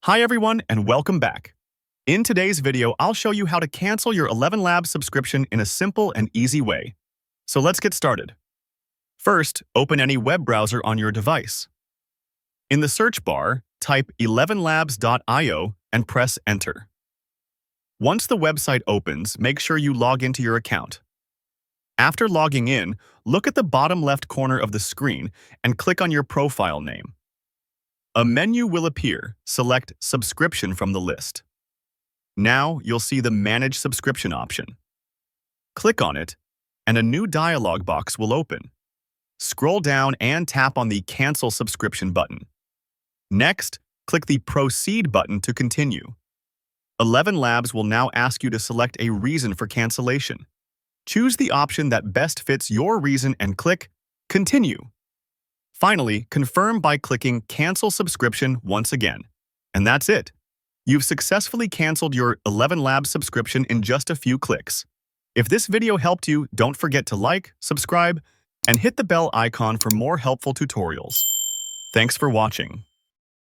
Hi everyone and welcome back. In today's video, I'll show you how to cancel your ElevenLab subscription in a simple and easy way. So let's get started. First, open any web browser on your device. In the search bar, type elevenlabs.io and press enter. Once the website opens, make sure you log into your account. After logging in, look at the bottom left corner of the screen and click on your profile name. A menu will appear. Select Subscription from the list. Now you'll see the Manage Subscription option. Click on it, and a new dialog box will open. Scroll down and tap on the Cancel Subscription button. Next, click the Proceed button to continue. ElevenLabs will now ask you to select a reason for cancellation. Choose the option that best fits your reason and click Continue. Finally, confirm by clicking Cancel Subscription once again. And that's it. You've successfully canceled your ElevenLab subscription in just a few clicks. If this video helped you, don't forget to like, subscribe, and hit the bell icon for more helpful tutorials. Thanks for watching.